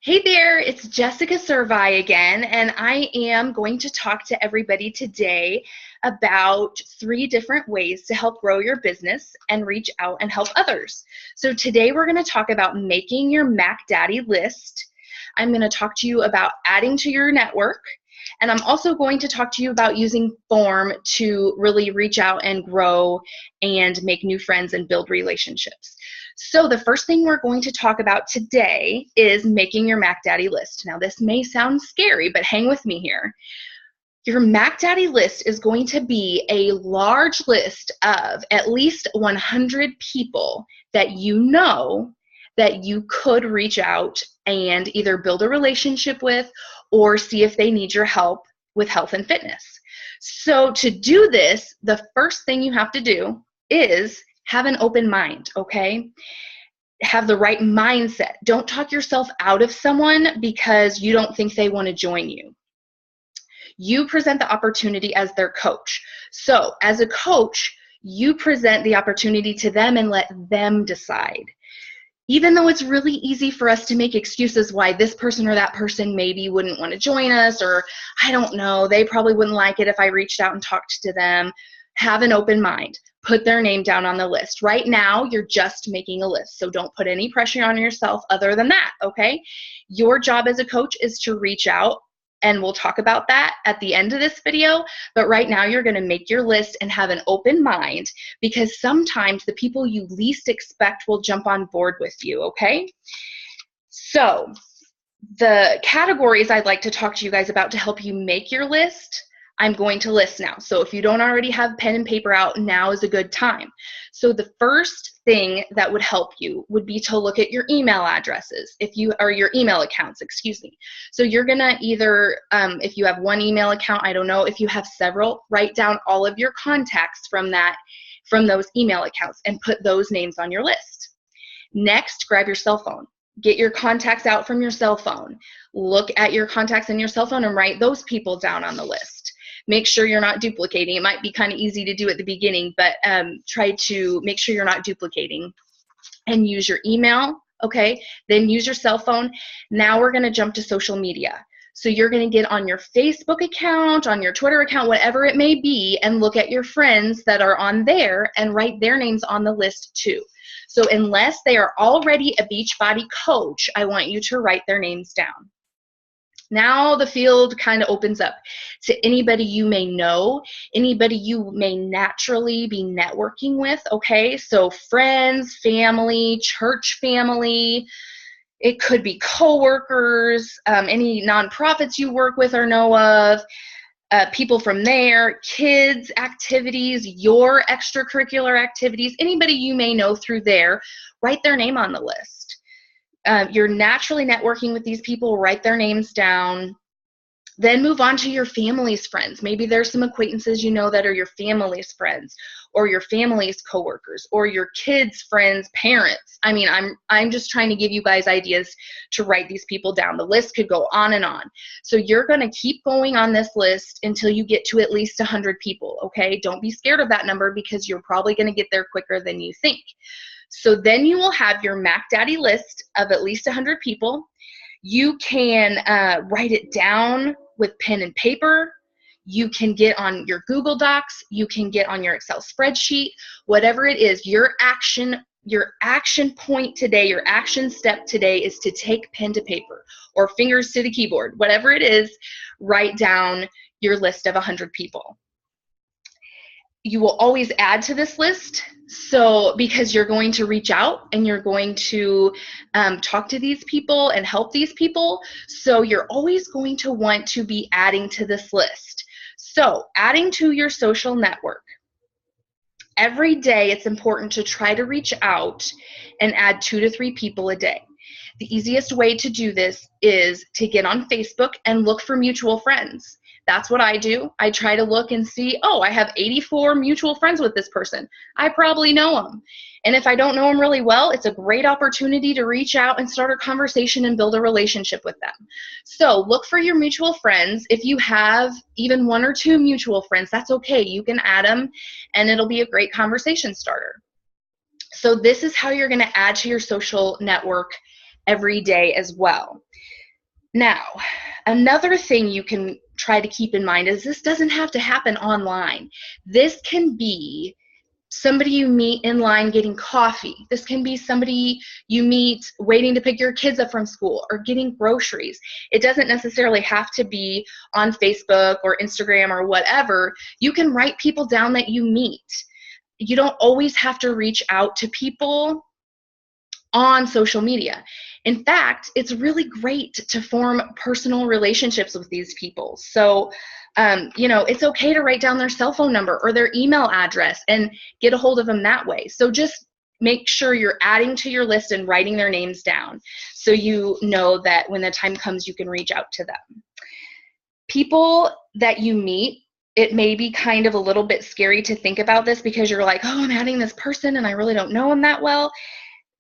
Hey there, it's Jessica Servi again, and I am going to talk to everybody today about 3 different ways to help grow your business and reach out and help others. So today we're going to talk about making your Mac Daddy list. I'm going to talk to you about adding to your network, and I'm also going to talk to you about using Form to really reach out and grow and make new friends and build relationships. So the first thing we're going to talk about today is making your Mac Daddy list. Now this may sound scary, but hang with me here. Your Mac Daddy list is going to be a large list of at least 100 people that you know that you could reach out and either build a relationship with or see if they need your help with health and fitness. So to do this, the first thing you have to do is have an open mind, okay? Have the right mindset. Don't talk yourself out of someone because you don't think they want to join you. You present the opportunity as their coach. So as a coach, you present the opportunity to them and let them decide. Even though it's really easy for us to make excuses why this person or that person maybe wouldn't want to join us, or I don't know, they probably wouldn't like it if I reached out and talked to them. Have an open mind. Put their name down on the list. Right now, you're just making a list, so don't put any pressure on yourself other than that, okay? Your job as a coach is to reach out, and we'll talk about that at the end of this video, but right now you're gonna make your list and have an open mind because sometimes the people you least expect will jump on board with you, okay? So the categories I'd like to talk to you guys about to help you make your list, I'm going to list now. So if you don't already have pen and paper out, now is a good time. So the first thing that would help you would be to look at your email addresses, or your email accounts, excuse me. So you're gonna either, if you have one email account, I don't know, if you have several, write down all of your contacts from those email accounts and put those names on your list. Next, grab your cell phone. Get your contacts out from your cell phone. Look at your contacts in your cell phone and write those people down on the list. Make sure you're not duplicating. It might be kind of easy to do at the beginning, but try to make sure you're not duplicating. And use your email, okay? Then use your cell phone. Now we're gonna jump to social media. So you're gonna get on your Facebook account, on your Twitter account, whatever it may be, and look at your friends that are on there and write their names on the list too. So unless they are already a Beachbody coach, I want you to write their names down. Now the field kind of opens up to anybody you may know, anybody you may naturally be networking with, okay? So friends, family, church family, it could be coworkers, any nonprofits you work with or know of, people from there, kids, activities, your extracurricular activities, anybody you may know through there, write their name on the list. You're naturally networking with these people, write their names down, then move on to your family's friends. Maybe there's some acquaintances you know that are your family's friends or your family's coworkers or your kids' friends' parents. I mean, I'm just trying to give you guys ideas to write these people down. The list could go on and on. So you're going to keep going on this list until you get to at least 100 people, okay? Don't be scared of that number because you're probably going to get there quicker than you think. So then you will have your Mac Daddy list of at least 100 people. You can write it down with pen and paper. You can get on your Google Docs. You can get on your Excel spreadsheet. Whatever it is, your action point today, your action step today is to take pen to paper or fingers to the keyboard. Whatever it is, write down your list of 100 people. You will always add to this list, so because you're going to reach out and you're going to talk to these people and help these people, so you're always going to want to be adding to this list. So adding to your social network. Every day it's important to try to reach out and add 2 to 3 people a day. The easiest way to do this is to get on Facebook and look for mutual friends. That's what I do. I try to look and see, oh, I have 84 mutual friends with this person. I probably know them. And if I don't know them really well, it's a great opportunity to reach out and start a conversation and build a relationship with them. So look for your mutual friends. If you have even 1 or 2 mutual friends, that's okay. You can add them and it'll be a great conversation starter. So this is how you're going to add to your social network every day as well. Now, another thing you can try to keep in mind is this doesn't have to happen online. This can be somebody you meet in line getting coffee. This can be somebody you meet waiting to pick your kids up from school or getting groceries. It doesn't necessarily have to be on Facebook or Instagram or whatever. You can write people down that you meet. You don't always have to reach out to people on social media. In fact, it's really great to form personal relationships with these people. So, it's okay to write down their cell phone number or their email address and get a hold of them that way. So just make sure you're adding to your list and writing their names down so you know that when the time comes, you can reach out to them. People that you meet, it may be kind of a little bit scary to think about this because you're like, oh, I'm adding this person and I really don't know them that well.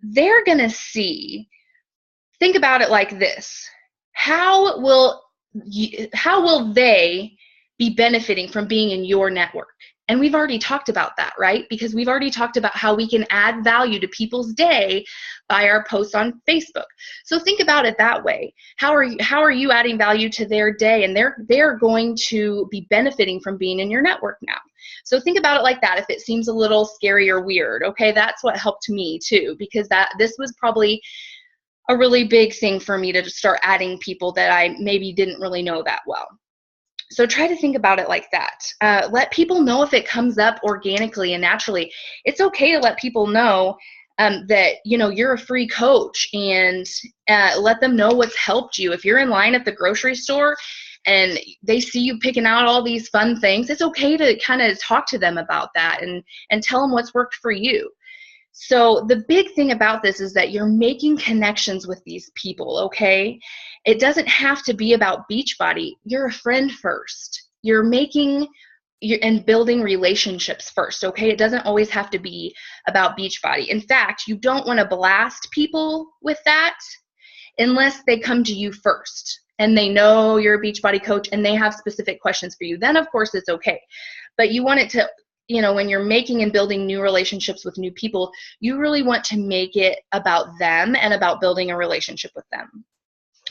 They're going to see, think about it like this. How will they be benefiting from being in your network? And we've already talked about that, right? Because we've already talked about how we can add value to people's day by our posts on Facebook. So think about it that way. How are you adding value to their day? And they're going to be benefiting from being in your network now. So think about it like that. If it seems a little scary or weird, okay, that's what helped me too, because this was probably a really big thing for me to start adding people that I maybe didn't really know that well. So try to think about it like that. Let people know if it comes up organically and naturally. It's okay to let people know that you're a free coach, and let them know what's helped you. If you're in line at the grocery store and they see you picking out all these fun things, it's okay to kind of talk to them about that and tell them what's worked for you. So the big thing about this is that you're making connections with these people, okay? It doesn't have to be about Beachbody. You're a friend first. You're making and building relationships first, okay? It doesn't always have to be about Beachbody. In fact, you don't want to blast people with that unless they come to you first and they know you're a Beachbody coach and they have specific questions for you. Then, of course, it's okay. But you want it to, when you're making and building new relationships with new people, you really want to make it about them and about building a relationship with them.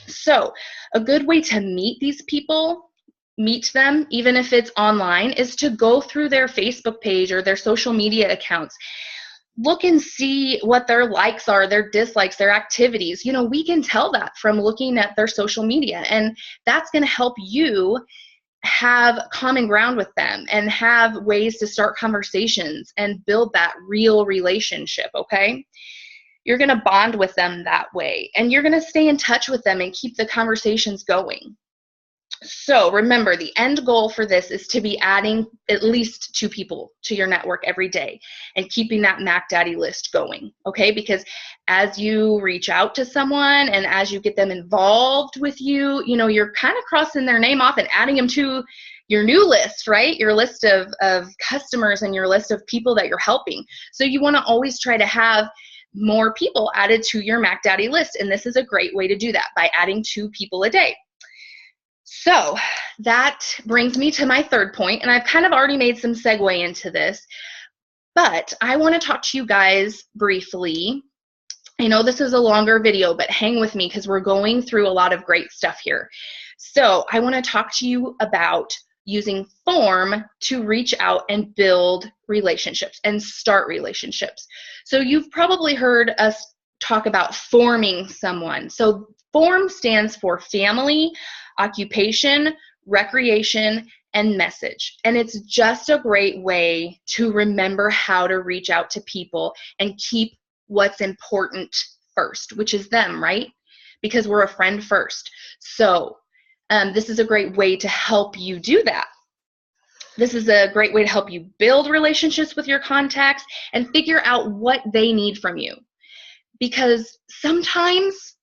So a good way to meet these people, meet them, even if it's online, is to go through their Facebook page or their social media accounts. Look and see what their likes are, their dislikes, their activities. We can tell that from looking at their social media, and that's going to help you have common ground with them and have ways to start conversations and build that real relationship, okay? You're going to bond with them that way, and you're going to stay in touch with them and keep the conversations going. So remember, the end goal for this is to be adding at least 2 people to your network every day and keeping that Mac Daddy list going, okay? Because as you reach out to someone and as you get them involved with you, you're kind of crossing their name off and adding them to your new list, right? Your list of customers and your list of people that you're helping. So you want to always try to have more people added to your Mac Daddy list, and this is a great way to do that by adding 2 people a day. So that brings me to my third point, and I've kind of already made some segue into this, but I want to talk to you guys briefly. I know this is a longer video, but hang with me because we're going through a lot of great stuff here. So I want to talk to you about using form to reach out and build relationships and start relationships. So you've probably heard us talk about forming someone. So form stands for family, occupation, recreation, and message. And it's just a great way to remember how to reach out to people and keep what's important first, which is them, right? Because we're a friend first. So this is a great way to help you do that. This is a great way to help you build relationships with your contacts and figure out what they need from you. Because sometimes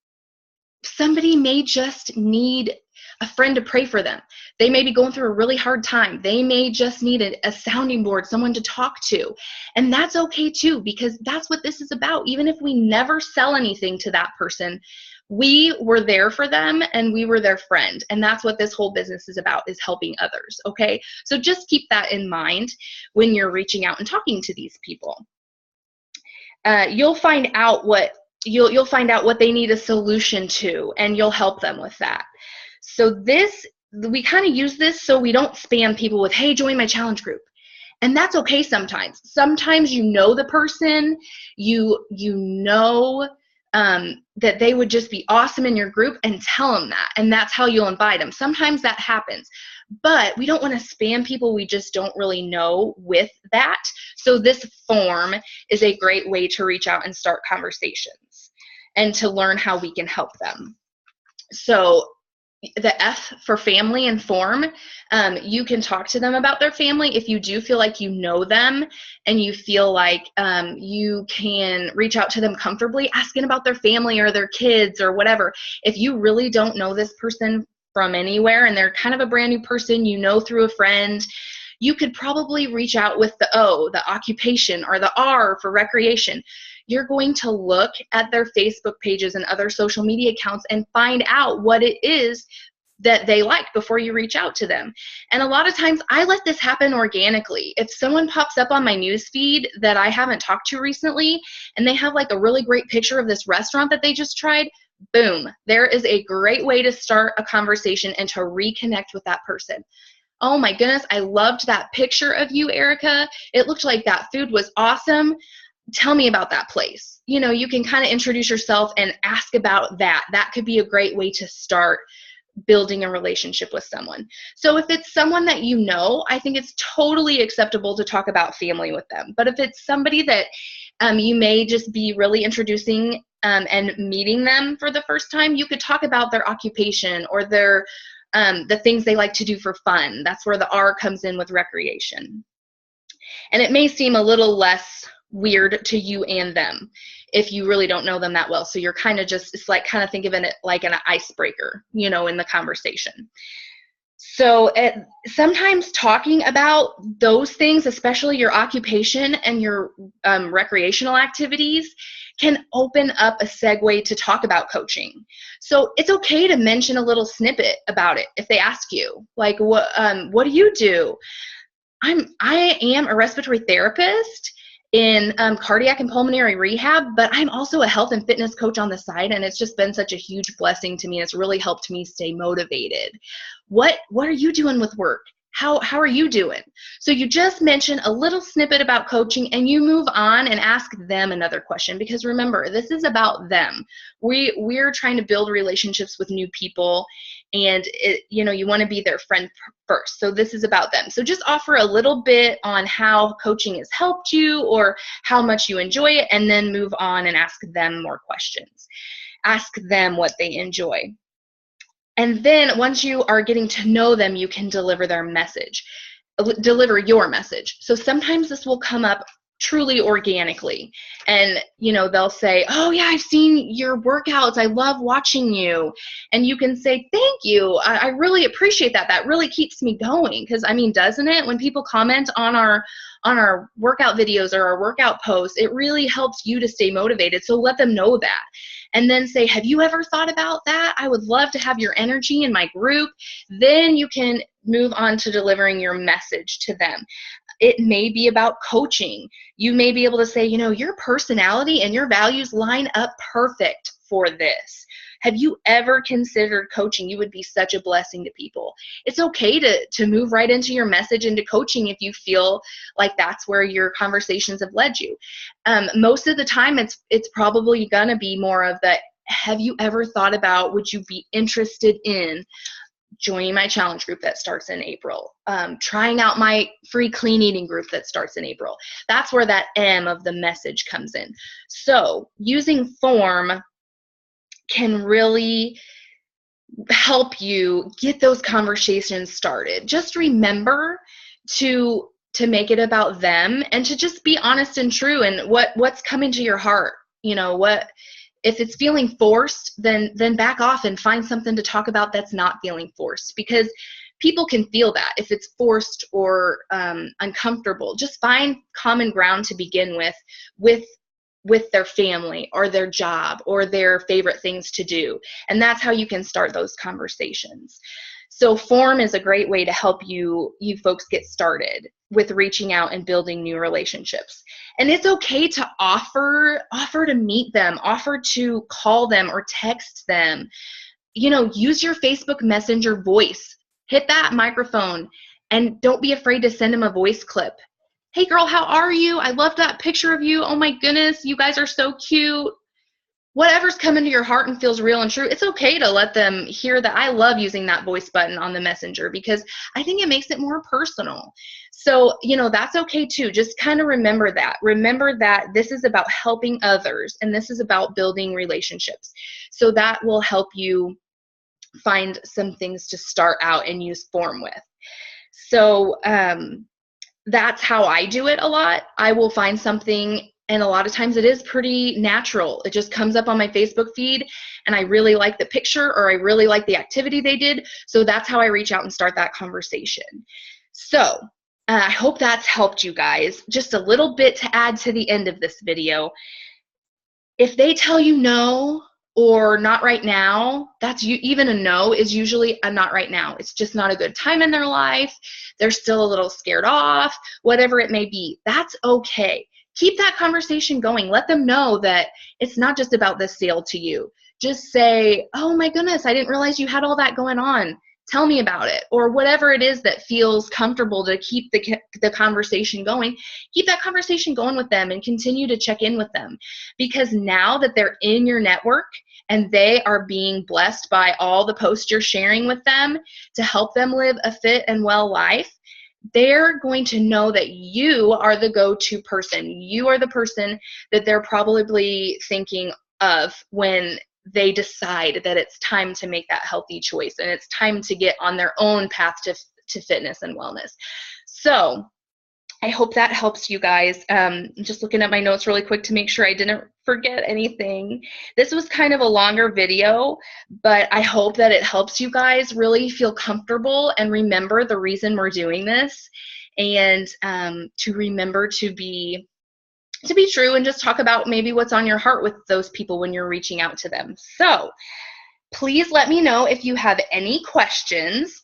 somebody may just need a friend to pray for them. They may be going through a really hard time. They may just need a sounding board, someone to talk to. And that's okay too, because that's what this is about. Even if we never sell anything to that person, we were there for them and we were their friend. And that's what this whole business is about, is helping others, okay? So just keep that in mind when you're reaching out and talking to these people. You'll find out what you'll find out what they need a solution to, and you'll help them with that. So we kind of use this so we don't spam people with, hey, join my challenge group. And that's okay sometimes. Sometimes you know the person, you know that they would just be awesome in your group, and tell them that. And that's how you'll invite them. Sometimes that happens. But we don't want to spam people we just don't really know with that. So this form is a great way to reach out and start conversations and to learn how we can help them. So the F for family and form, you can talk to them about their family if you do feel like you know them and you feel like you can reach out to them comfortably asking about their family or their kids or whatever. If you really don't know this person from anywhere and they're kind of a brand new person you know through a friend, you could probably reach out with the O, the occupation, or the R for recreation. You're going to look at their Facebook pages and other social media accounts and find out what it is that they like before you reach out to them. And a lot of times I let this happen organically. If someone pops up on my newsfeed that I haven't talked to recently and they have like a really great picture of this restaurant that they just tried, boom, there is a great way to start a conversation and to reconnect with that person. Oh my goodness, I loved that picture of you, Erica. It looked like that food was awesome. Tell me about that place. You know, you can kind of introduce yourself and ask about that. That could be a great way to start building a relationship with someone. So if it's someone that you know, I think it's totally acceptable to talk about family with them. But if it's somebody that you may just be really introducing and meeting them for the first time, you could talk about their occupation or their the things they like to do for fun. That's where the R comes in with recreation. And it may seem a little less weird to you and them if you really don't know them that well. So you're kind of just, it's like kind of think of it like an icebreaker, you know, in the conversation. So sometimes talking about those things, especially your occupation and your recreational activities, can open up a segue to talk about coaching. So it's okay to mention a little snippet about it if they ask you, like, what do you do? I am a respiratory therapist in cardiac and pulmonary rehab, but I'm also a health and fitness coach on the side, and it's just been such a huge blessing to me. It's really helped me stay motivated. What are you doing with work? How are you doing? So you just mention a little snippet about coaching and you move on and ask them another question, because remember, this is about them. We're trying to build relationships with new people, and you want to be their friend first. So this is about them. So just offer a little bit on how coaching has helped you or how much you enjoy it, and then move on and ask them more questions. Ask them what they enjoy. And then once you are getting to know them, you can deliver your message. So sometimes this will come up truly organically, and they'll say, oh yeah, I've seen your workouts, I love watching you. And you can say, thank you, I really appreciate that. That really keeps me going. Because doesn't it, when people comment on our workout videos or our workout posts, it really helps you to stay motivated. So let them know that. And then say, have you ever thought about that? I would love to have your energy in my group. Then you can move on to delivering your message to them. It may be about coaching. You may be able to say, your personality and your values line up perfect for this. Have you ever considered coaching? You would be such a blessing to people. It's okay to move right into your message into coaching if you feel like that's where your conversations have led you. Most of the time, it's probably going to be more of the, have you ever thought about, would you be interested in joining my challenge group that starts in April, trying out my free clean eating group that starts in April. That's where that M of the message comes in. So using form can really help you get those conversations started. Just remember to make it about them and to just be honest and true and what's coming to your heart. If it's feeling forced, then back off and find something to talk about that's not feeling forced, because people can feel that if it's forced or uncomfortable. Just find common ground to begin with their family or their job or their favorite things to do. And that's how you can start those conversations. So form is a great way to help you folks get started with reaching out and building new relationships. And it's okay to offer to meet them, offer to call them or text them. You know, use your Facebook Messenger voice. Hit that microphone and don't be afraid to send them a voice clip. Hey girl, how are you? I love that picture of you. Oh my goodness, you guys are so cute. Whatever's coming to your heart and feels real and true, it's okay to let them hear that. I love using that voice button on the Messenger because I think it makes it more personal. So, you know, that's okay too. Just kind of remember that. Remember that this is about helping others and this is about building relationships. So that will help you find some things to start out and use form with. So that's how I do it a lot. I will find something, and a lot of times it is pretty natural. It just comes up on my Facebook feed and I really like the picture or I really like the activity they did. So that's how I reach out and start that conversation. So I hope that's helped you guys. Just a little bit to add to the end of this video. If they tell you no or not right now, that's even a no is usually a not right now. It's just not a good time in their life. They're still a little scared off, whatever it may be. That's okay. Keep that conversation going. Let them know that it's not just about this sale to you. Just say, oh my goodness, I didn't realize you had all that going on. Tell me about it. Or whatever it is that feels comfortable to keep the conversation going. Keep that conversation going with them and continue to check in with them. Because now that they're in your network and they are being blessed by all the posts you're sharing with them to help them live a fit and well life, they're going to know that you are the go-to person. You are the person that they're probably thinking of when they decide that it's time to make that healthy choice and it's time to get on their own path to fitness and wellness. So I hope that helps you guys. Just looking at my notes really quick to make sure I didn't forget anything. This was kind of a longer video, but I hope that it helps you guys really feel comfortable and remember the reason we're doing this, and to remember to be true and just talk about maybe what's on your heart with those people when you're reaching out to them. So please let me know if you have any questions.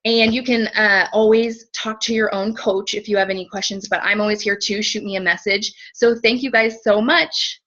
And you can always talk to your own coach if you have any questions, but I'm always here too. Shoot me a message. So thank you guys so much.